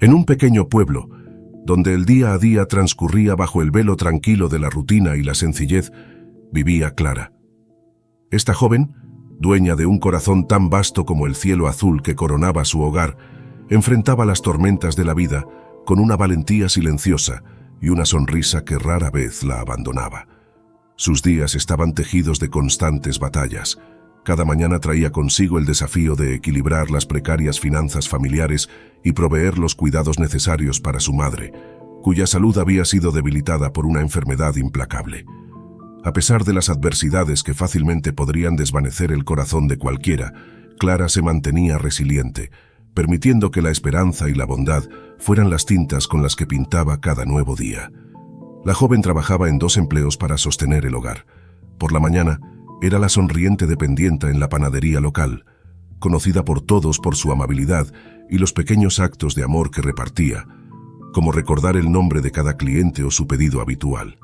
En un pequeño pueblo, donde el día a día transcurría bajo el velo tranquilo de la rutina y la sencillez, vivía Clara. Esta joven, dueña de un corazón tan vasto como el cielo azul que coronaba su hogar, enfrentaba las tormentas de la vida con una valentía silenciosa y una sonrisa que rara vez la abandonaba. Sus días estaban tejidos de constantes batallas. Cada mañana traía consigo el desafío de equilibrar las precarias finanzas familiares y proveer los cuidados necesarios para su madre, cuya salud había sido debilitada por una enfermedad implacable. A pesar de las adversidades que fácilmente podrían desvanecer el corazón de cualquiera, Clara se mantenía resiliente, permitiendo que la esperanza y la bondad fueran las tintas con las que pintaba cada nuevo día. La joven trabajaba en 2 empleos para sostener el hogar. Por la mañana, era la sonriente dependienta en la panadería local, conocida por todos por su amabilidad y los pequeños actos de amor que repartía, como recordar el nombre de cada cliente o su pedido habitual.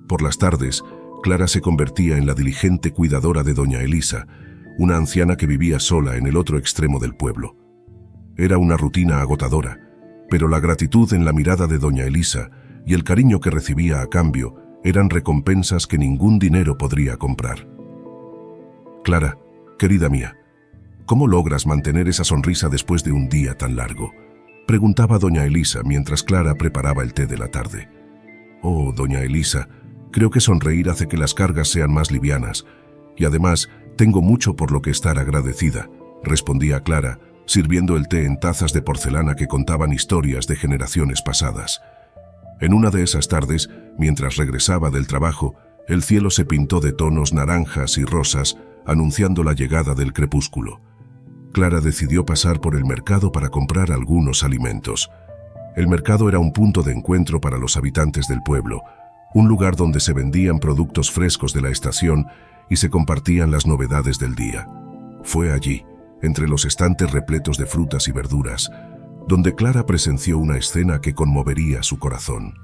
Por las tardes, Clara se convertía en la diligente cuidadora de doña Elisa, una anciana que vivía sola en el otro extremo del pueblo. Era una rutina agotadora, pero la gratitud en la mirada de doña Elisa y el cariño que recibía a cambio eran recompensas que ningún dinero podría comprar. Clara, querida mía, ¿cómo logras mantener esa sonrisa después de un día tan largo?, preguntaba doña Elisa mientras Clara preparaba el té de la tarde. Oh, doña Elisa, creo que sonreír hace que las cargas sean más livianas, y además tengo mucho por lo que estar agradecida, respondía Clara, sirviendo el té en tazas de porcelana que contaban historias de generaciones pasadas. En una de esas tardes, mientras regresaba del trabajo, el cielo se pintó de tonos naranjas y rosas, anunciando la llegada del crepúsculo. Clara decidió pasar por el mercado para comprar algunos alimentos. El mercado era un punto de encuentro para los habitantes del pueblo, un lugar donde se vendían productos frescos de la estación y se compartían las novedades del día. Fue allí, entre los estantes repletos de frutas y verduras, donde Clara presenció una escena que conmovería su corazón.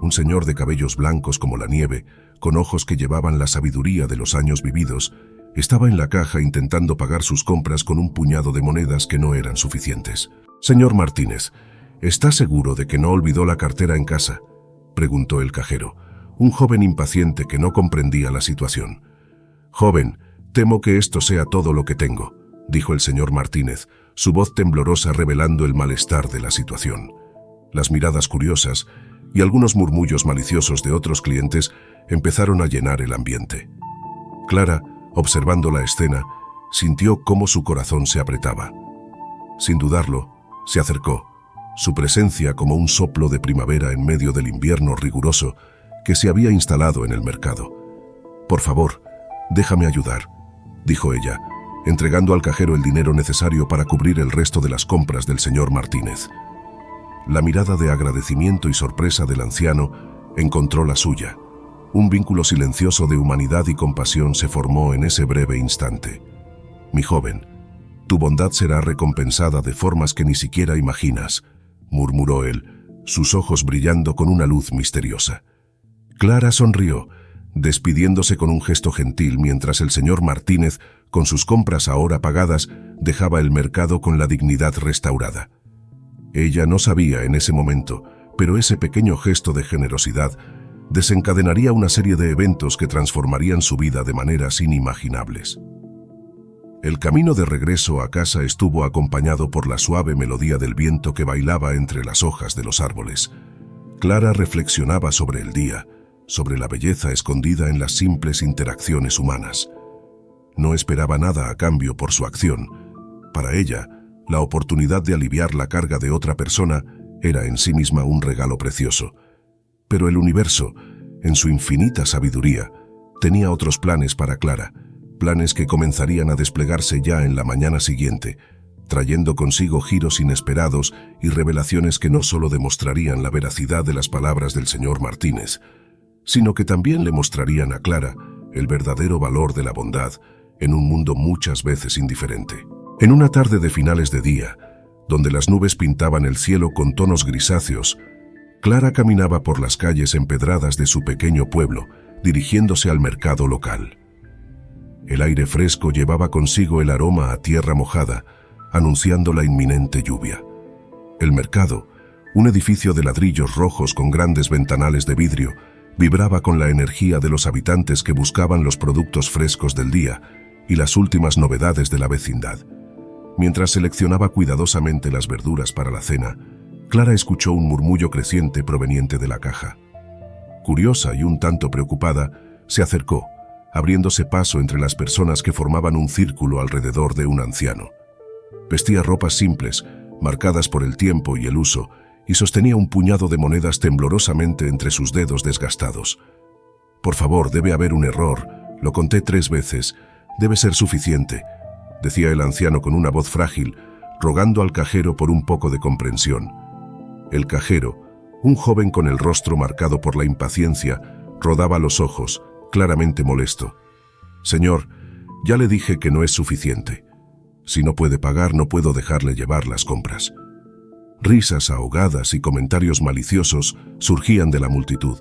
Un señor de cabellos blancos como la nieve, con ojos que llevaban la sabiduría de los años vividos, estaba en la caja intentando pagar sus compras con un puñado de monedas que no eran suficientes. «Señor Martínez, ¿está seguro de que no olvidó la cartera en casa?», preguntó el cajero, un joven impaciente que no comprendía la situación. «Joven, temo que esto sea todo lo que tengo», dijo el señor Martínez, su voz temblorosa revelando el malestar de la situación. Las miradas curiosas y algunos murmullos maliciosos de otros clientes empezaron a llenar el ambiente. Clara, observando la escena, sintió cómo su corazón se apretaba. Sin dudarlo, se acercó, su presencia como un soplo de primavera en medio del invierno riguroso que se había instalado en el mercado. «Por favor, déjame ayudar», dijo ella, entregando al cajero el dinero necesario para cubrir el resto de las compras del señor Martínez. La mirada de agradecimiento y sorpresa del anciano encontró la suya. Un vínculo silencioso de humanidad y compasión se formó en ese breve instante. «Mi joven, tu bondad será recompensada de formas que ni siquiera imaginas», murmuró él, sus ojos brillando con una luz misteriosa. Clara sonrió, despidiéndose con un gesto gentil mientras el señor Martínez, con sus compras ahora pagadas, dejaba el mercado con la dignidad restaurada. Ella no sabía en ese momento, pero ese pequeño gesto de generosidad desencadenaría una serie de eventos que transformarían su vida de maneras inimaginables. El camino de regreso a casa estuvo acompañado por la suave melodía del viento que bailaba entre las hojas de los árboles. Clara reflexionaba sobre el día, sobre la belleza escondida en las simples interacciones humanas. No esperaba nada a cambio por su acción. Para ella, la oportunidad de aliviar la carga de otra persona era en sí misma un regalo precioso. Pero el universo, en su infinita sabiduría, tenía otros planes para Clara, planes que comenzarían a desplegarse ya en la mañana siguiente, trayendo consigo giros inesperados y revelaciones que no solo demostrarían la veracidad de las palabras del señor Martínez, sino que también le mostrarían a Clara el verdadero valor de la bondad en un mundo muchas veces indiferente. En una tarde de finales de día, donde las nubes pintaban el cielo con tonos grisáceos, Clara caminaba por las calles empedradas de su pequeño pueblo, dirigiéndose al mercado local. El aire fresco llevaba consigo el aroma a tierra mojada, anunciando la inminente lluvia. El mercado, un edificio de ladrillos rojos con grandes ventanales de vidrio, vibraba con la energía de los habitantes que buscaban los productos frescos del día y las últimas novedades de la vecindad. Mientras seleccionaba cuidadosamente las verduras para la cena, Clara escuchó un murmullo creciente proveniente de la caja. Curiosa y un tanto preocupada, se acercó, abriéndose paso entre las personas que formaban un círculo alrededor de un anciano. Vestía ropas simples, marcadas por el tiempo y el uso, y sostenía un puñado de monedas temblorosamente entre sus dedos desgastados. «Por favor, debe haber un error. Lo conté 3 veces. Debe ser suficiente», decía el anciano con una voz frágil, rogando al cajero por un poco de comprensión. El cajero, un joven con el rostro marcado por la impaciencia, rodaba los ojos, claramente molesto. «Señor, ya le dije que no es suficiente. Si no puede pagar, no puedo dejarle llevar las compras». Risas ahogadas y comentarios maliciosos surgían de la multitud.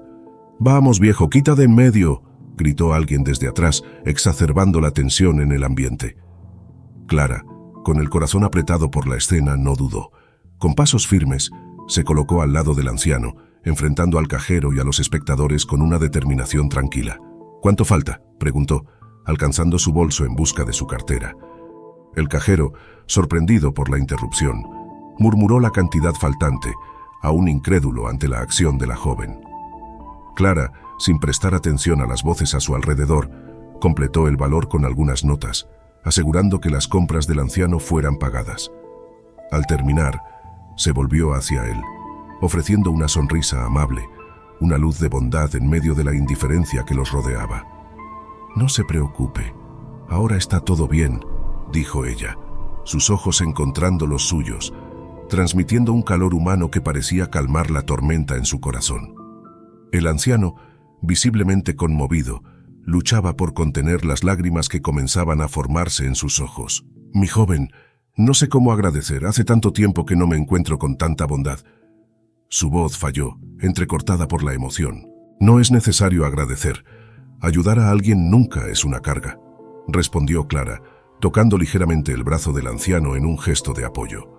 «Vamos, viejo, quita de en medio», gritó alguien desde atrás, exacerbando la tensión en el ambiente. Clara, con el corazón apretado por la escena, no dudó. Con pasos firmes, se colocó al lado del anciano, enfrentando al cajero y a los espectadores con una determinación tranquila. «¿Cuánto falta?», preguntó, alcanzando su bolso en busca de su cartera. El cajero, sorprendido por la interrupción, murmuró la cantidad faltante, aún incrédulo ante la acción de la joven. Clara, sin prestar atención a las voces a su alrededor, completó el valor con algunas notas, asegurando que las compras del anciano fueran pagadas. Al terminar, se volvió hacia él, ofreciendo una sonrisa amable, una luz de bondad en medio de la indiferencia que los rodeaba. «No se preocupe, ahora está todo bien», dijo ella, sus ojos encontrando los suyos, transmitiendo un calor humano que parecía calmar la tormenta en su corazón. El anciano, visiblemente conmovido, luchaba por contener las lágrimas que comenzaban a formarse en sus ojos. «Mi joven, no sé cómo agradecer, hace tanto tiempo que no me encuentro con tanta bondad». Su voz falló, entrecortada por la emoción. «No es necesario agradecer. Ayudar a alguien nunca es una carga», respondió Clara, tocando ligeramente el brazo del anciano en un gesto de apoyo.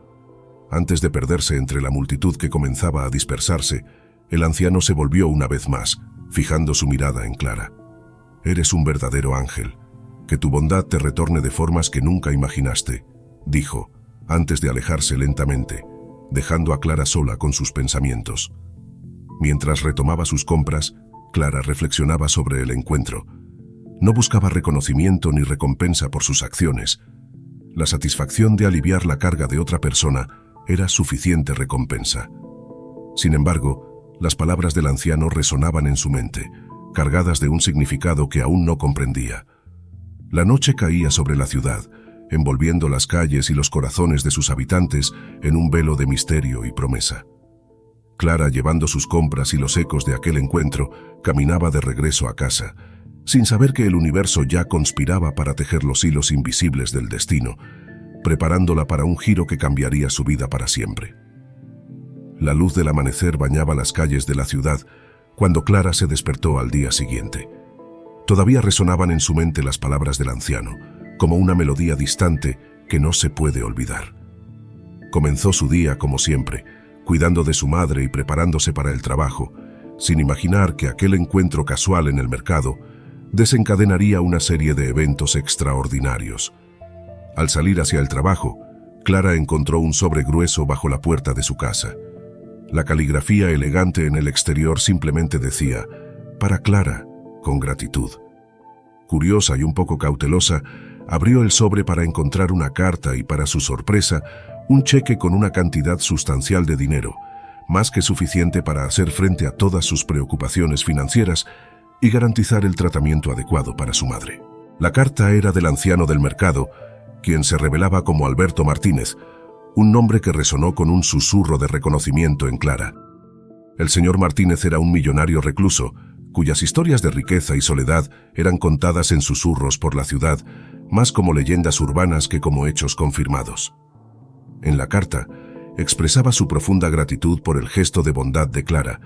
Antes de perderse entre la multitud que comenzaba a dispersarse, el anciano se volvió una vez más, fijando su mirada en Clara. «Eres un verdadero ángel. Que tu bondad te retorne de formas que nunca imaginaste», dijo, antes de alejarse lentamente, dejando a Clara sola con sus pensamientos. Mientras retomaba sus compras, Clara reflexionaba sobre el encuentro. No buscaba reconocimiento ni recompensa por sus acciones. La satisfacción de aliviar la carga de otra persona era suficiente recompensa. Sin embargo, las palabras del anciano resonaban en su mente, cargadas de un significado que aún no comprendía. La noche caía sobre la ciudad, envolviendo las calles y los corazones de sus habitantes en un velo de misterio y promesa. Clara, llevando sus compras y los ecos de aquel encuentro, caminaba de regreso a casa, sin saber que el universo ya conspiraba para tejer los hilos invisibles del destino, preparándola para un giro que cambiaría su vida para siempre. La luz del amanecer bañaba las calles de la ciudad cuando Clara se despertó al día siguiente. Todavía resonaban en su mente las palabras del anciano, como una melodía distante que no se puede olvidar. Comenzó su día como siempre, cuidando de su madre y preparándose para el trabajo, sin imaginar que aquel encuentro casual en el mercado desencadenaría una serie de eventos extraordinarios. Al salir hacia el trabajo, Clara encontró un sobre grueso bajo la puerta de su casa. La caligrafía elegante en el exterior simplemente decía: «Para Clara, con gratitud». Curiosa y un poco cautelosa, abrió el sobre para encontrar una carta y, para su sorpresa, un cheque con una cantidad sustancial de dinero, más que suficiente para hacer frente a todas sus preocupaciones financieras y garantizar el tratamiento adecuado para su madre. La carta era del anciano del mercado, quien se revelaba como Alberto Martínez, un nombre que resonó con un susurro de reconocimiento en Clara. El señor Martínez era un millonario recluso, cuyas historias de riqueza y soledad eran contadas en susurros por la ciudad, más como leyendas urbanas que como hechos confirmados. En la carta, expresaba su profunda gratitud por el gesto de bondad de Clara,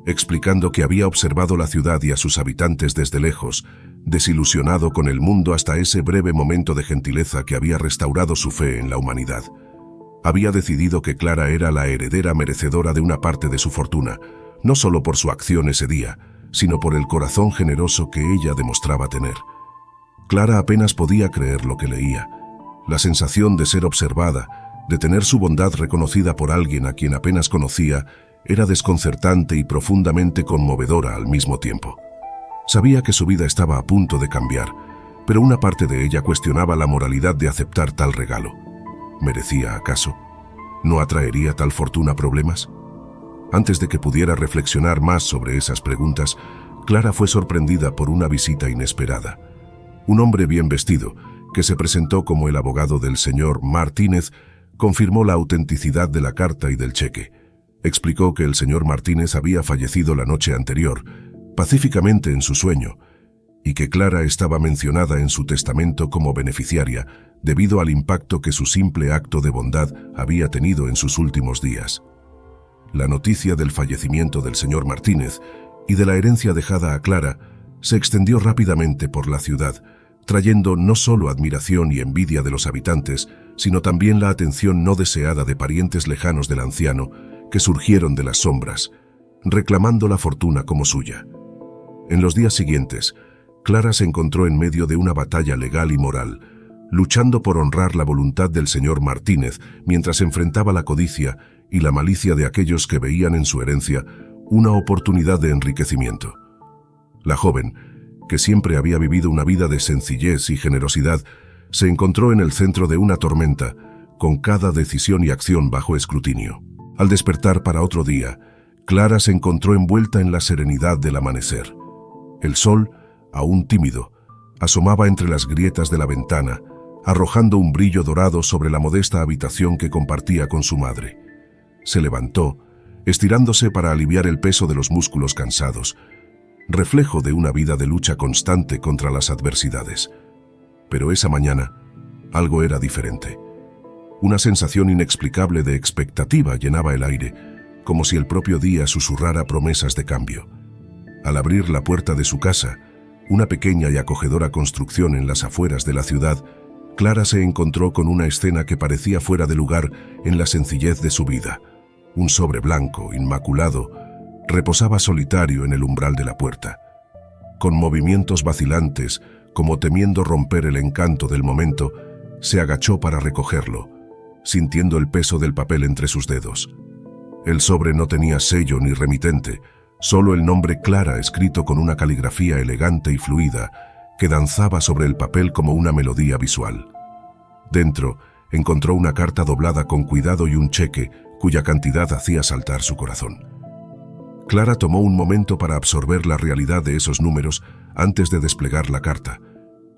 explicando que había observado la ciudad y a sus habitantes desde lejos, desilusionado con el mundo hasta ese breve momento de gentileza que había restaurado su fe en la humanidad. Había decidido que Clara era la heredera merecedora de una parte de su fortuna, no solo por su acción ese día, sino por el corazón generoso que ella demostraba tener. Clara apenas podía creer lo que leía. La sensación de ser observada, de tener su bondad reconocida por alguien a quien apenas conocía, era desconcertante y profundamente conmovedora al mismo tiempo. Sabía que su vida estaba a punto de cambiar, pero una parte de ella cuestionaba la moralidad de aceptar tal regalo. ¿Merecía acaso? ¿No atraería tal fortuna problemas? Antes de que pudiera reflexionar más sobre esas preguntas, Clara fue sorprendida por una visita inesperada. Un hombre bien vestido, que se presentó como el abogado del señor Martínez, confirmó la autenticidad de la carta y del cheque. Explicó que el señor Martínez había fallecido la noche anterior, pacíficamente en su sueño, y que Clara estaba mencionada en su testamento como beneficiaria debido al impacto que su simple acto de bondad había tenido en sus últimos días. La noticia del fallecimiento del señor Martínez y de la herencia dejada a Clara se extendió rápidamente por la ciudad, trayendo no solo admiración y envidia de los habitantes, sino también la atención no deseada de parientes lejanos del anciano que surgieron de las sombras, reclamando la fortuna como suya. En los días siguientes, Clara se encontró en medio de una batalla legal y moral, luchando por honrar la voluntad del señor Martínez mientras enfrentaba la codicia y la malicia de aquellos que veían en su herencia una oportunidad de enriquecimiento. La joven, que siempre había vivido una vida de sencillez y generosidad, se encontró en el centro de una tormenta, con cada decisión y acción bajo escrutinio. Al despertar para otro día, Clara se encontró envuelta en la serenidad del amanecer. El sol, aún tímido, asomaba entre las grietas de la ventana, arrojando un brillo dorado sobre la modesta habitación que compartía con su madre. Se levantó, estirándose para aliviar el peso de los músculos cansados, reflejo de una vida de lucha constante contra las adversidades. Pero esa mañana, algo era diferente. Una sensación inexplicable de expectativa llenaba el aire, como si el propio día susurrara promesas de cambio. Al abrir la puerta de su casa, una pequeña y acogedora construcción en las afueras de la ciudad, Clara se encontró con una escena que parecía fuera de lugar en la sencillez de su vida. Un sobre blanco, inmaculado, reposaba solitario en el umbral de la puerta. Con movimientos vacilantes, como temiendo romper el encanto del momento, se agachó para recogerlo, sintiendo el peso del papel entre sus dedos. El sobre no tenía sello ni remitente, solo el nombre Clara escrito con una caligrafía elegante y fluida que danzaba sobre el papel como una melodía visual. Dentro, encontró una carta doblada con cuidado y un cheque cuya cantidad hacía saltar su corazón. Clara tomó un momento para absorber la realidad de esos números antes de desplegar la carta,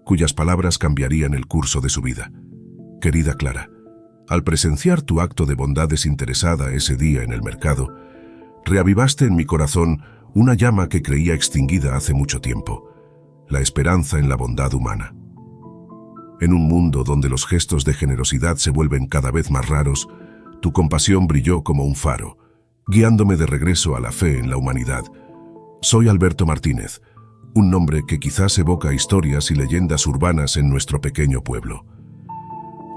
cuyas palabras cambiarían el curso de su vida. Querida Clara, al presenciar tu acto de bondad desinteresada ese día en el mercado, reavivaste en mi corazón una llama que creía extinguida hace mucho tiempo, la esperanza en la bondad humana. En un mundo donde los gestos de generosidad se vuelven cada vez más raros, tu compasión brilló como un faro, guiándome de regreso a la fe en la humanidad. Soy Alberto Martínez, un nombre que quizás evoca historias y leyendas urbanas en nuestro pequeño pueblo.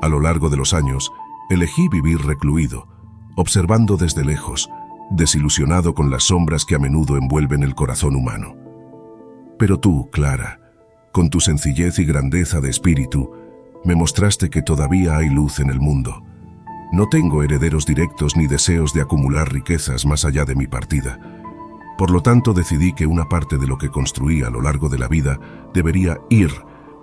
A lo largo de los años, elegí vivir recluido, observando desde lejos, desilusionado con las sombras que a menudo envuelven el corazón humano. Pero tú, Clara, con tu sencillez y grandeza de espíritu, me mostraste que todavía hay luz en el mundo. No tengo herederos directos ni deseos de acumular riquezas más allá de mi partida. Por lo tanto, decidí que una parte de lo que construí a lo largo de la vida debería ir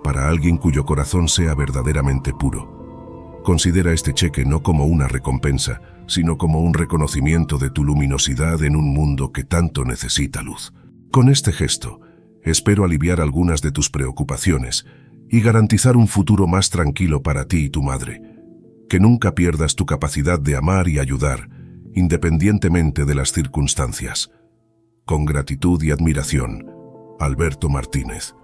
para alguien cuyo corazón sea verdaderamente puro. Considera este cheque no como una recompensa, sino como un reconocimiento de tu luminosidad en un mundo que tanto necesita luz. Con este gesto, espero aliviar algunas de tus preocupaciones y garantizar un futuro más tranquilo para ti y tu madre. Que nunca pierdas tu capacidad de amar y ayudar, independientemente de las circunstancias. Con gratitud y admiración, Alberto Martínez.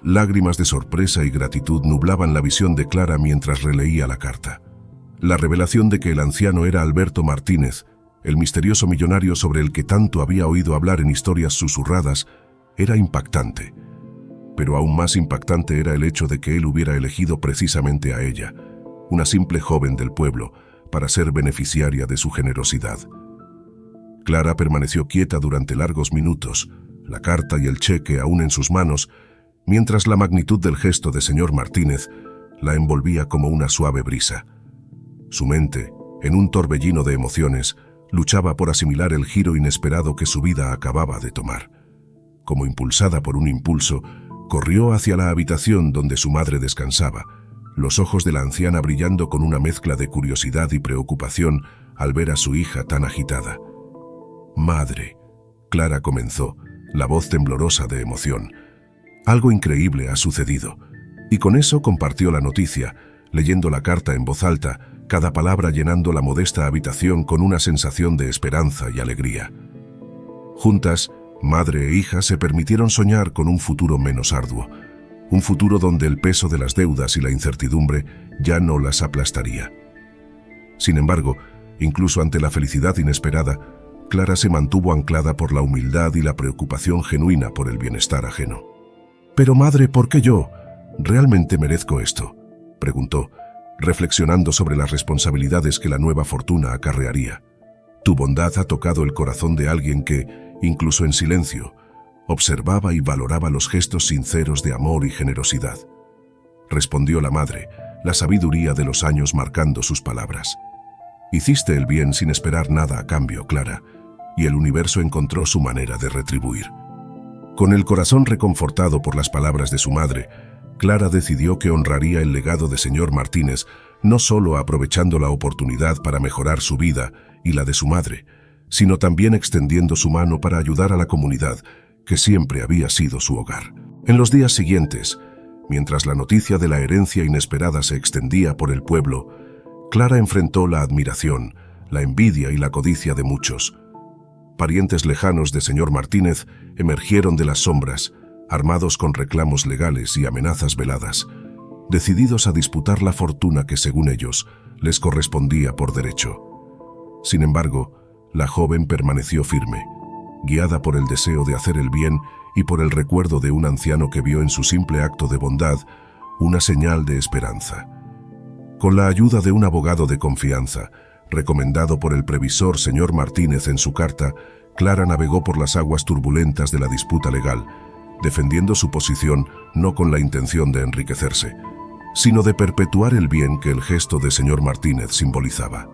Lágrimas de sorpresa y gratitud nublaban la visión de Clara mientras releía la carta. La revelación de que el anciano era Alberto Martínez, el misterioso millonario sobre el que tanto había oído hablar en historias susurradas, era impactante. Pero aún más impactante era el hecho de que él hubiera elegido precisamente a ella, una simple joven del pueblo, para ser beneficiaria de su generosidad. Clara permaneció quieta durante largos minutos, la carta y el cheque aún en sus manos, mientras la magnitud del gesto de señor Martínez la envolvía como una suave brisa. Su mente, en un torbellino de emociones, luchaba por asimilar el giro inesperado que su vida acababa de tomar. Como impulsada por un impulso, corrió hacia la habitación donde su madre descansaba, los ojos de la anciana brillando con una mezcla de curiosidad y preocupación al ver a su hija tan agitada. «Madre», Clara comenzó, la voz temblorosa de emoción. «Algo increíble ha sucedido». Y con eso compartió la noticia, leyendo la carta en voz alta, cada palabra llenando la modesta habitación con una sensación de esperanza y alegría. Juntas, madre e hija se permitieron soñar con un futuro menos arduo, un futuro donde el peso de las deudas y la incertidumbre ya no las aplastaría. Sin embargo, incluso ante la felicidad inesperada, Clara se mantuvo anclada por la humildad y la preocupación genuina por el bienestar ajeno. «Pero madre, ¿por qué yo? ¿Realmente merezco esto?», preguntó, reflexionando sobre las responsabilidades que la nueva fortuna acarrearía. «Tu bondad ha tocado el corazón de alguien que, incluso en silencio, observaba y valoraba los gestos sinceros de amor y generosidad», respondió la madre, la sabiduría de los años marcando sus palabras. «Hiciste el bien sin esperar nada a cambio, Clara, y el universo encontró su manera de retribuir». Con el corazón reconfortado por las palabras de su madre, Clara decidió que honraría el legado de señor Martínez, no solo aprovechando la oportunidad para mejorar su vida y la de su madre, sino también extendiendo su mano para ayudar a la comunidad, que siempre había sido su hogar. En los días siguientes, mientras la noticia de la herencia inesperada se extendía por el pueblo, Clara enfrentó la admiración, la envidia y la codicia de muchos. Parientes lejanos de señor Martínez emergieron de las sombras, armados con reclamos legales y amenazas veladas, decididos a disputar la fortuna que, según ellos, les correspondía por derecho. Sin embargo, la joven permaneció firme, guiada por el deseo de hacer el bien y por el recuerdo de un anciano que vio en su simple acto de bondad una señal de esperanza. Con la ayuda de un abogado de confianza, recomendado por el previsor señor Martínez en su carta, Clara navegó por las aguas turbulentas de la disputa legal, defendiendo su posición no con la intención de enriquecerse, sino de perpetuar el bien que el gesto de señor Martínez simbolizaba.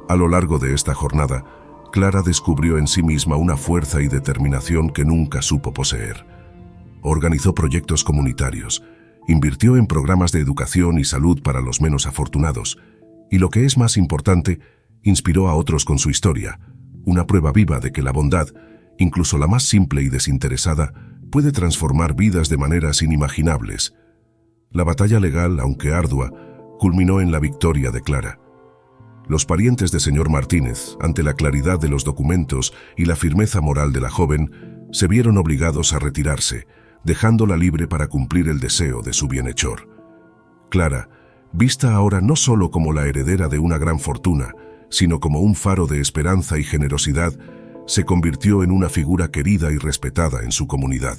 A lo largo de esta jornada, Clara descubrió en sí misma una fuerza y determinación que nunca supo poseer. Organizó proyectos comunitarios, invirtió en programas de educación y salud para los menos afortunados, y lo que es más importante, inspiró a otros con su historia, una prueba viva de que la bondad, incluso la más simple y desinteresada, puede transformar vidas de maneras inimaginables. La batalla legal, aunque ardua, culminó en la victoria de Clara. Los parientes de señor Martínez, ante la claridad de los documentos y la firmeza moral de la joven, se vieron obligados a retirarse, dejándola libre para cumplir el deseo de su bienhechor. Clara, vista ahora no solo como la heredera de una gran fortuna, sino como un faro de esperanza y generosidad, se convirtió en una figura querida y respetada en su comunidad.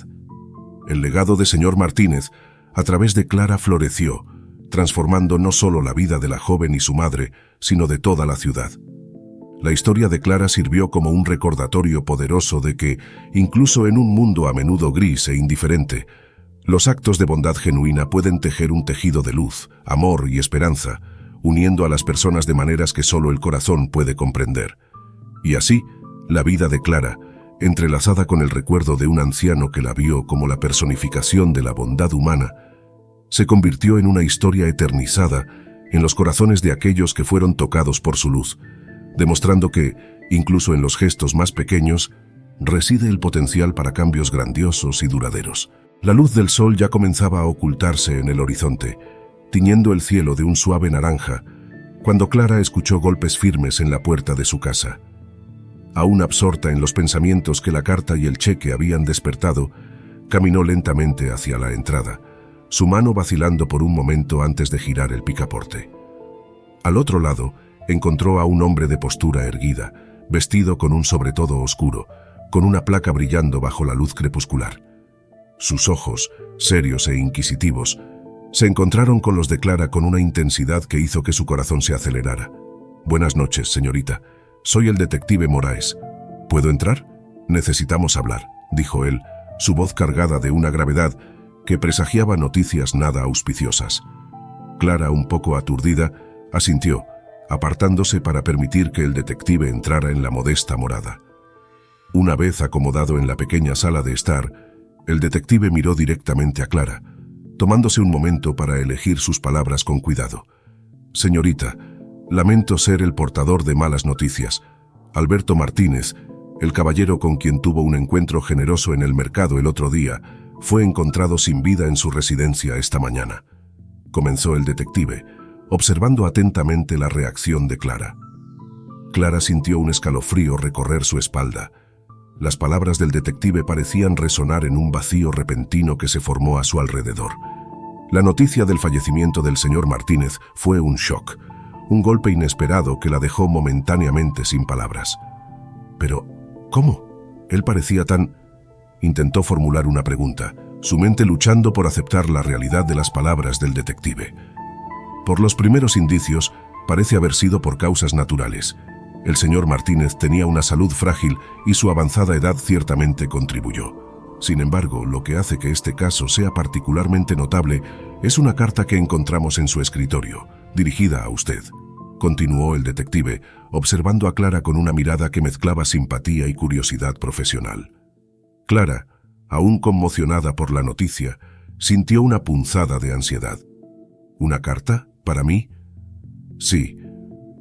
El legado de señor Martínez, a través de Clara, floreció, transformando no solo la vida de la joven y su madre, sino de toda la ciudad. La historia de Clara sirvió como un recordatorio poderoso de que, incluso en un mundo a menudo gris e indiferente, los actos de bondad genuina pueden tejer un tejido de luz, amor y esperanza, uniendo a las personas de maneras que solo el corazón puede comprender. Y así, la vida de Clara, entrelazada con el recuerdo de un anciano que la vio como la personificación de la bondad humana, se convirtió en una historia eternizada en los corazones de aquellos que fueron tocados por su luz, demostrando que, incluso en los gestos más pequeños, reside el potencial para cambios grandiosos y duraderos. La luz del sol ya comenzaba a ocultarse en el horizonte, tiñendo el cielo de un suave naranja, cuando Clara escuchó golpes firmes en la puerta de su casa. Aún absorta en los pensamientos que la carta y el cheque habían despertado, caminó lentamente hacia la entrada, su mano vacilando por un momento antes de girar el picaporte. Al otro lado, encontró a un hombre de postura erguida, vestido con un sobretodo oscuro, con una placa brillando bajo la luz crepuscular. Sus ojos, serios e inquisitivos, se encontraron con los de Clara con una intensidad que hizo que su corazón se acelerara. Buenas noches, señorita. Soy el detective Moraes. ¿Puedo entrar? Necesitamos hablar, dijo él, su voz cargada de una gravedad que presagiaba noticias nada auspiciosas. Clara, un poco aturdida, asintió, apartándose para permitir que el detective entrara en la modesta morada. Una vez acomodado en la pequeña sala de estar, el detective miró directamente a Clara, tomándose un momento para elegir sus palabras con cuidado. Señorita, lamento ser el portador de malas noticias. Alberto Martínez, el caballero con quien tuvo un encuentro generoso en el mercado el otro día, fue encontrado sin vida en su residencia esta mañana. Comenzó el detective, observando atentamente la reacción de Clara. Clara sintió un escalofrío recorrer su espalda. Las palabras del detective parecían resonar en un vacío repentino que se formó a su alrededor. La noticia del fallecimiento del señor Martínez fue un shock, un golpe inesperado que la dejó momentáneamente sin palabras. Pero, ¿cómo? Él parecía tan... Intentó formular una pregunta, su mente luchando por aceptar la realidad de las palabras del detective. Por los primeros indicios, parece haber sido por causas naturales. El señor Martínez tenía una salud frágil y su avanzada edad ciertamente contribuyó. Sin embargo, lo que hace que este caso sea particularmente notable es una carta que encontramos en su escritorio, dirigida a usted. Continuó el detective, observando a Clara con una mirada que mezclaba simpatía y curiosidad profesional. Clara, aún conmocionada por la noticia, sintió una punzada de ansiedad. ¿Una carta? ¿Para mí? Sí.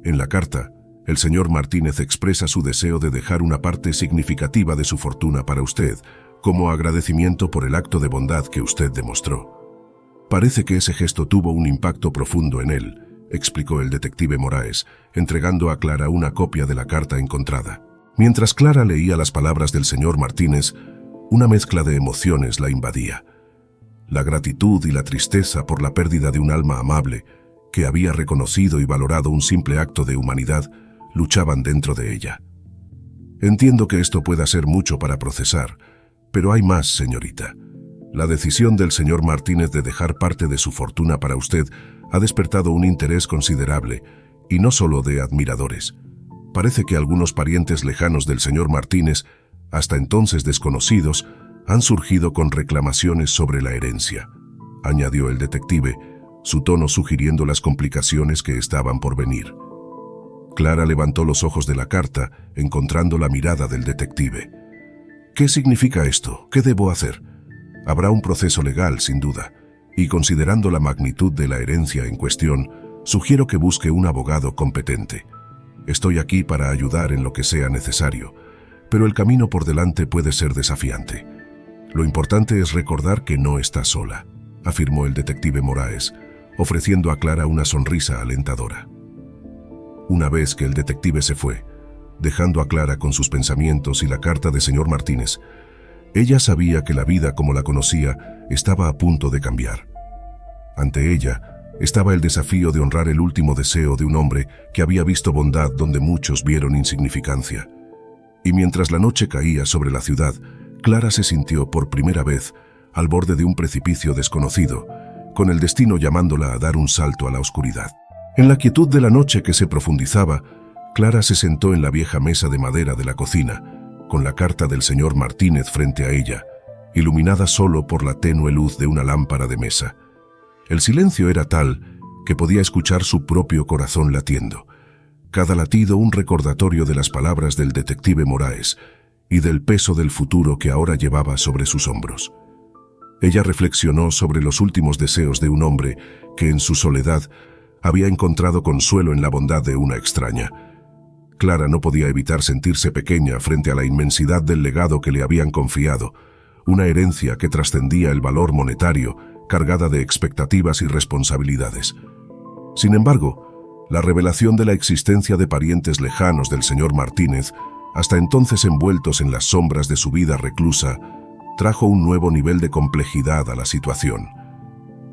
En la carta, el señor Martínez expresa su deseo de dejar una parte significativa de su fortuna para usted, como agradecimiento por el acto de bondad que usted demostró. Parece que ese gesto tuvo un impacto profundo en él, explicó el detective Moraes, entregando a Clara una copia de la carta encontrada. Mientras Clara leía las palabras del señor Martínez, una mezcla de emociones la invadía. La gratitud y la tristeza por la pérdida de un alma amable, que había reconocido y valorado un simple acto de humanidad, luchaban dentro de ella. Entiendo que esto pueda ser mucho para procesar, pero hay más, señorita. La decisión del señor Martínez de dejar parte de su fortuna para usted ha despertado un interés considerable, y no solo de admiradores. Parece que algunos parientes lejanos del señor Martínez, hasta entonces desconocidos, han surgido con reclamaciones sobre la herencia, añadió el detective, su tono sugiriendo las complicaciones que estaban por venir. Clara levantó los ojos de la carta, encontrando la mirada del detective. ¿Qué significa esto? ¿Qué debo hacer? Habrá un proceso legal, sin duda, y considerando la magnitud de la herencia en cuestión, sugiero que busque un abogado competente. Estoy aquí para ayudar en lo que sea necesario, pero el camino por delante puede ser desafiante. Lo importante es recordar que no está sola, afirmó el detective Moraes, ofreciendo a Clara una sonrisa alentadora. Una vez que el detective se fue, dejando a Clara con sus pensamientos y la carta de señor Martínez, ella sabía que la vida como la conocía estaba a punto de cambiar. Ante ella estaba el desafío de honrar el último deseo de un hombre que había visto bondad donde muchos vieron insignificancia. Y mientras la noche caía sobre la ciudad, Clara se sintió por primera vez al borde de un precipicio desconocido, con el destino llamándola a dar un salto a la oscuridad. En la quietud de la noche que se profundizaba, Clara se sentó en la vieja mesa de madera de la cocina, con la carta del señor Martínez frente a ella, iluminada solo por la tenue luz de una lámpara de mesa. El silencio era tal que podía escuchar su propio corazón latiendo, cada latido un recordatorio de las palabras del detective Moraes y del peso del futuro que ahora llevaba sobre sus hombros. Ella reflexionó sobre los últimos deseos de un hombre que en su soledad había encontrado consuelo en la bondad de una extraña. Clara no podía evitar sentirse pequeña frente a la inmensidad del legado que le habían confiado, una herencia que trascendía el valor monetario, cargada de expectativas y responsabilidades. Sin embargo, la revelación de la existencia de parientes lejanos del señor Martínez, hasta entonces envueltos en las sombras de su vida reclusa, trajo un nuevo nivel de complejidad a la situación.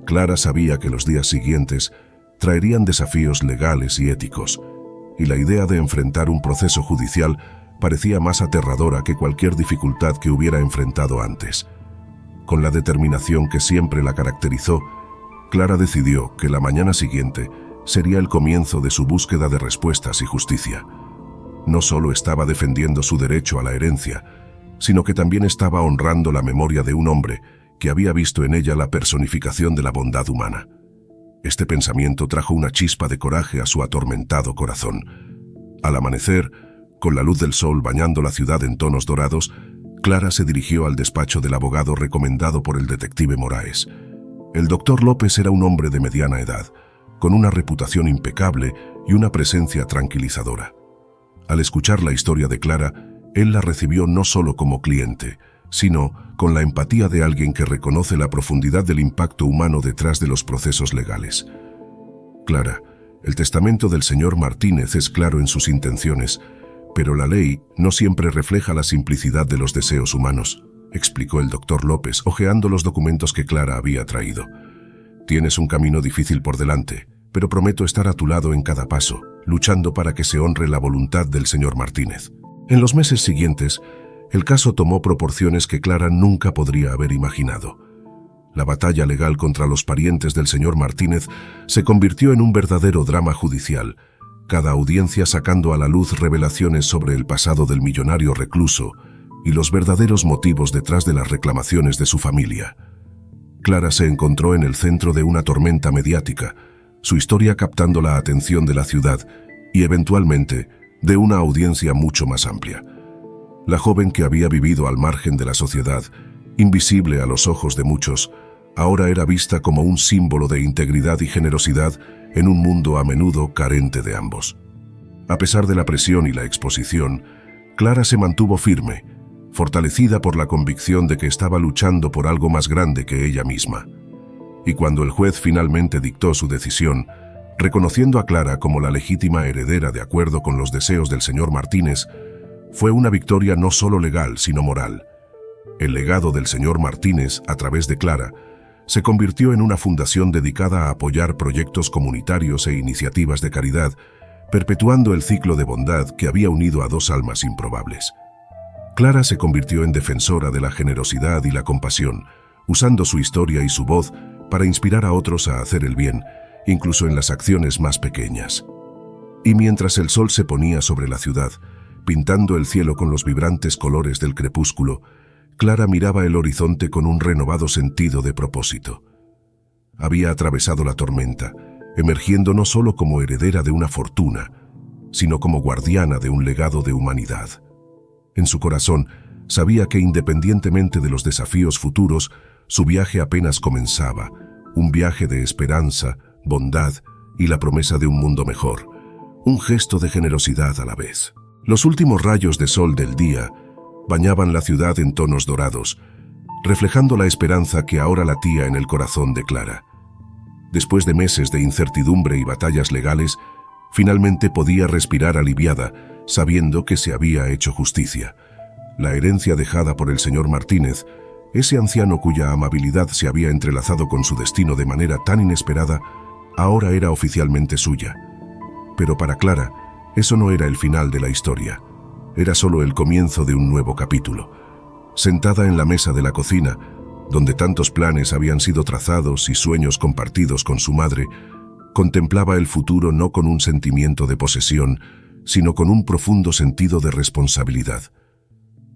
Clara sabía que los días siguientes traerían desafíos legales y éticos, y la idea de enfrentar un proceso judicial parecía más aterradora que cualquier dificultad que hubiera enfrentado antes. Con la determinación que siempre la caracterizó, Clara decidió que la mañana siguiente sería el comienzo de su búsqueda de respuestas y justicia. No solo estaba defendiendo su derecho a la herencia, sino que también estaba honrando la memoria de un hombre que había visto en ella la personificación de la bondad humana. Este pensamiento trajo una chispa de coraje a su atormentado corazón. Al amanecer, con la luz del sol bañando la ciudad en tonos dorados, Clara se dirigió al despacho del abogado recomendado por el detective Moraes. El doctor López era un hombre de mediana edad, con una reputación impecable y una presencia tranquilizadora. Al escuchar la historia de Clara, él la recibió no solo como cliente, sino con la empatía de alguien que reconoce la profundidad del impacto humano detrás de los procesos legales. Clara, el testamento del señor Martínez es claro en sus intenciones, pero la ley no siempre refleja la simplicidad de los deseos humanos, explicó el doctor López, hojeando los documentos que Clara había traído. Tienes un camino difícil por delante, pero prometo estar a tu lado en cada paso, luchando para que se honre la voluntad del señor Martínez. En los meses siguientes, el caso tomó proporciones que Clara nunca podría haber imaginado. La batalla legal contra los parientes del señor Martínez se convirtió en un verdadero drama judicial, cada audiencia sacando a la luz revelaciones sobre el pasado del millonario recluso y los verdaderos motivos detrás de las reclamaciones de su familia. Clara se encontró en el centro de una tormenta mediática, su historia captando la atención de la ciudad y, eventualmente, de una audiencia mucho más amplia. La joven que había vivido al margen de la sociedad, invisible a los ojos de muchos, ahora era vista como un símbolo de integridad y generosidad en un mundo a menudo carente de ambos. A pesar de la presión y la exposición, Clara se mantuvo firme, fortalecida por la convicción de que estaba luchando por algo más grande que ella misma. Y cuando el juez finalmente dictó su decisión, reconociendo a Clara como la legítima heredera de acuerdo con los deseos del señor Martínez, fue una victoria no solo legal, sino moral. El legado del señor Martínez, a través de Clara, se convirtió en una fundación dedicada a apoyar proyectos comunitarios e iniciativas de caridad, perpetuando el ciclo de bondad que había unido a dos almas improbables. Clara se convirtió en defensora de la generosidad y la compasión, usando su historia y su voz para inspirar a otros a hacer el bien, incluso en las acciones más pequeñas. Y mientras el sol se ponía sobre la ciudad, pintando el cielo con los vibrantes colores del crepúsculo, Clara miraba el horizonte con un renovado sentido de propósito. Había atravesado la tormenta, emergiendo no solo como heredera de una fortuna, sino como guardiana de un legado de humanidad. En su corazón, sabía que independientemente de los desafíos futuros, su viaje apenas comenzaba, un viaje de esperanza, bondad y la promesa de un mundo mejor, un gesto de generosidad a la vez. Los últimos rayos de sol del día bañaban la ciudad en tonos dorados, reflejando la esperanza que ahora latía en el corazón de Clara. Después de meses de incertidumbre y batallas legales, finalmente podía respirar aliviada, sabiendo que se había hecho justicia. La herencia dejada por el señor Martínez, ese anciano cuya amabilidad se había entrelazado con su destino de manera tan inesperada, ahora era oficialmente suya. Pero para Clara, eso no era el final de la historia. Era solo el comienzo de un nuevo capítulo. Sentada en la mesa de la cocina, donde tantos planes habían sido trazados y sueños compartidos con su madre, contemplaba el futuro no con un sentimiento de posesión, sino con un profundo sentido de responsabilidad.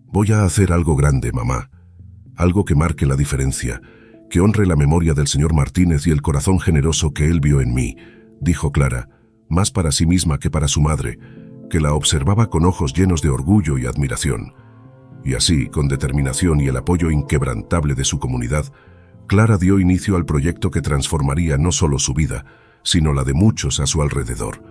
Voy a hacer algo grande, mamá. Algo que marque la diferencia, que honre la memoria del señor Martínez y el corazón generoso que él vio en mí, dijo Clara, más para sí misma que para su madre, que la observaba con ojos llenos de orgullo y admiración. Y así, con determinación y el apoyo inquebrantable de su comunidad, Clara dio inicio al proyecto que transformaría no solo su vida, sino la de muchos a su alrededor.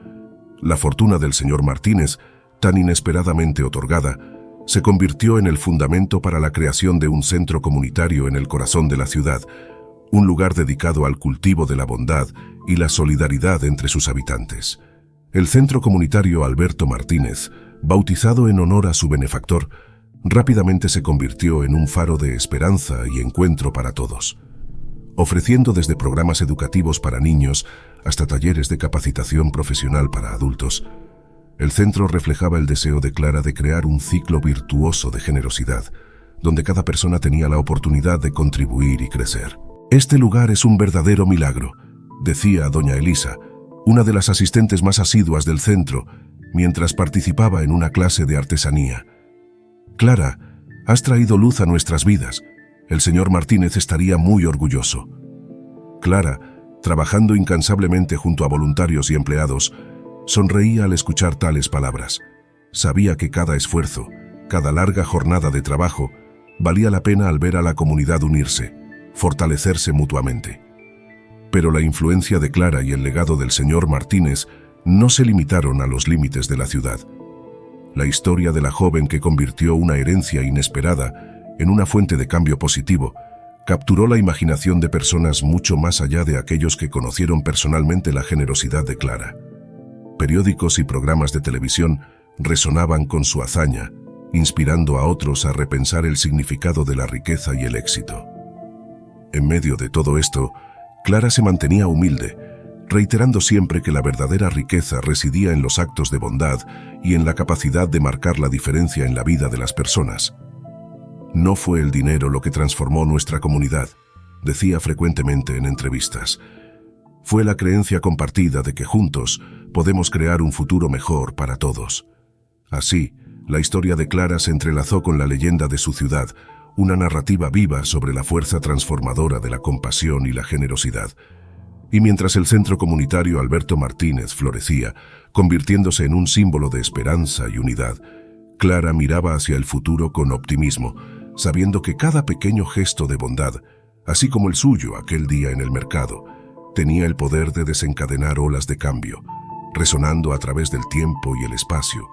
La fortuna del señor Martínez, tan inesperadamente otorgada, se convirtió en el fundamento para la creación de un centro comunitario en el corazón de la ciudad, un lugar dedicado al cultivo de la bondad y la solidaridad entre sus habitantes. El Centro Comunitario Alberto Martínez, bautizado en honor a su benefactor, rápidamente se convirtió en un faro de esperanza y encuentro para todos, ofreciendo desde programas educativos para niños hasta talleres de capacitación profesional para adultos. El centro reflejaba el deseo de Clara de crear un ciclo virtuoso de generosidad, donde cada persona tenía la oportunidad de contribuir y crecer. Este lugar es un verdadero milagro, decía doña Elisa, una de las asistentes más asiduas del centro, mientras participaba en una clase de artesanía. «Clara, has traído luz a nuestras vidas. El señor Martínez estaría muy orgulloso». Clara, trabajando incansablemente junto a voluntarios y empleados, sonreía al escuchar tales palabras. Sabía que cada esfuerzo, cada larga jornada de trabajo, valía la pena al ver a la comunidad unirse, fortalecerse mutuamente. Pero la influencia de Clara y el legado del señor Martínez no se limitaron a los límites de la ciudad. La historia de la joven que convirtió una herencia inesperada en una fuente de cambio positivo capturó la imaginación de personas mucho más allá de aquellos que conocieron personalmente la generosidad de Clara. Periódicos y programas de televisión resonaban con su hazaña, inspirando a otros a repensar el significado de la riqueza y el éxito. En medio de todo esto, Clara se mantenía humilde, reiterando siempre que la verdadera riqueza residía en los actos de bondad y en la capacidad de marcar la diferencia en la vida de las personas. «No fue el dinero lo que transformó nuestra comunidad», decía frecuentemente en entrevistas. «Fue la creencia compartida de que juntos podemos crear un futuro mejor para todos». Así, la historia de Clara se entrelazó con la leyenda de su ciudad, una narrativa viva sobre la fuerza transformadora de la compasión y la generosidad. Y mientras el centro comunitario Alberto Martínez florecía, convirtiéndose en un símbolo de esperanza y unidad, Clara miraba hacia el futuro con optimismo, sabiendo que cada pequeño gesto de bondad, así como el suyo aquel día en el mercado, tenía el poder de desencadenar olas de cambio, resonando a través del tiempo y el espacio,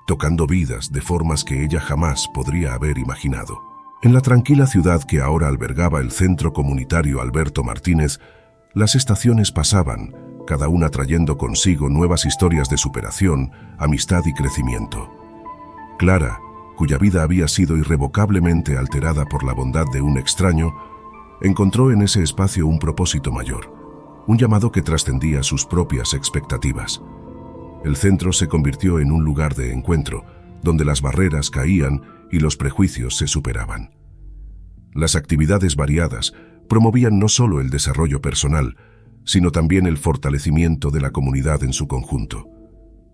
tocando vidas de formas que ella jamás podría haber imaginado. En la tranquila ciudad que ahora albergaba el centro comunitario Alberto Martínez, las estaciones pasaban, cada una trayendo consigo nuevas historias de superación, amistad y crecimiento. Clara, cuya vida había sido irrevocablemente alterada por la bondad de un extraño, encontró en ese espacio un propósito mayor, un llamado que trascendía sus propias expectativas. El centro se convirtió en un lugar de encuentro, donde las barreras caían y los prejuicios se superaban. Las actividades variadas promovían no solo el desarrollo personal, sino también el fortalecimiento de la comunidad en su conjunto.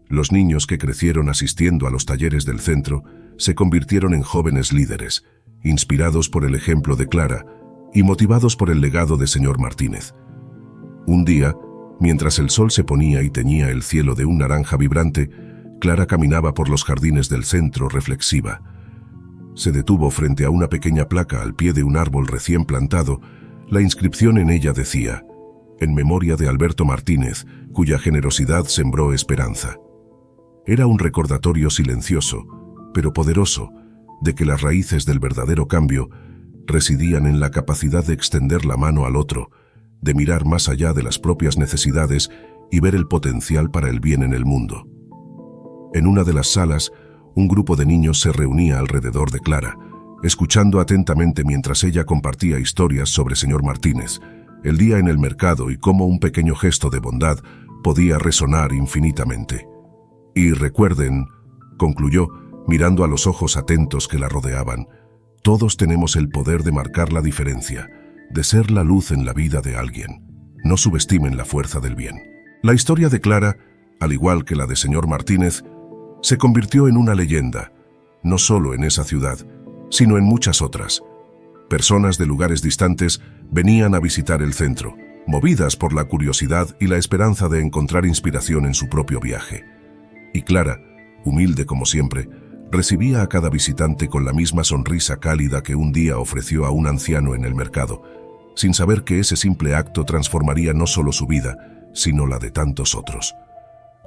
Los niños que crecieron asistiendo a los talleres del centro se convirtieron en jóvenes líderes, inspirados por el ejemplo de Clara y motivados por el legado de señor Martínez. Un día, mientras el sol se ponía y teñía el cielo de un naranja vibrante, Clara caminaba por los jardines del centro reflexiva. Se detuvo frente a una pequeña placa al pie de un árbol recién plantado. La inscripción en ella decía: «En memoria de Alberto Martínez, cuya generosidad sembró esperanza». Era un recordatorio silencioso, pero poderoso, de que las raíces del verdadero cambio residían en la capacidad de extender la mano al otro, de mirar más allá de las propias necesidades y ver el potencial para el bien en el mundo. En una de las salas, un grupo de niños se reunía alrededor de Clara, escuchando atentamente mientras ella compartía historias sobre señor Martínez, el día en el mercado y cómo un pequeño gesto de bondad podía resonar infinitamente. «Y recuerden», concluyó, mirando a los ojos atentos que la rodeaban, «todos tenemos el poder de marcar la diferencia, de ser la luz en la vida de alguien. No subestimen la fuerza del bien». La historia de Clara, al igual que la de señor Martínez, se convirtió en una leyenda, no solo en esa ciudad, sino en muchas otras. Personas de lugares distantes venían a visitar el centro, movidas por la curiosidad y la esperanza de encontrar inspiración en su propio viaje. Y Clara, humilde como siempre, recibía a cada visitante con la misma sonrisa cálida que un día ofreció a un anciano en el mercado, sin saber que ese simple acto transformaría no solo su vida, sino la de tantos otros.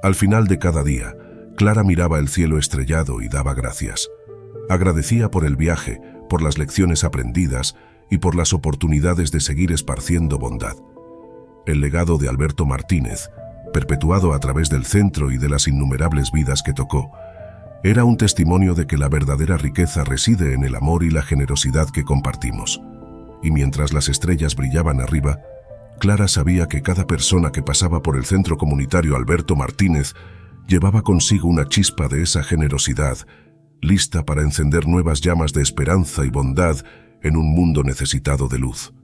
Al final de cada día, Clara miraba el cielo estrellado y daba gracias. Agradecía por el viaje, por las lecciones aprendidas y por las oportunidades de seguir esparciendo bondad. El legado de Alberto Martínez, perpetuado a través del centro y de las innumerables vidas que tocó, era un testimonio de que la verdadera riqueza reside en el amor y la generosidad que compartimos. Y mientras las estrellas brillaban arriba, Clara sabía que cada persona que pasaba por el centro comunitario Alberto Martínez llevaba consigo una chispa de esa generosidad, lista para encender nuevas llamas de esperanza y bondad en un mundo necesitado de luz.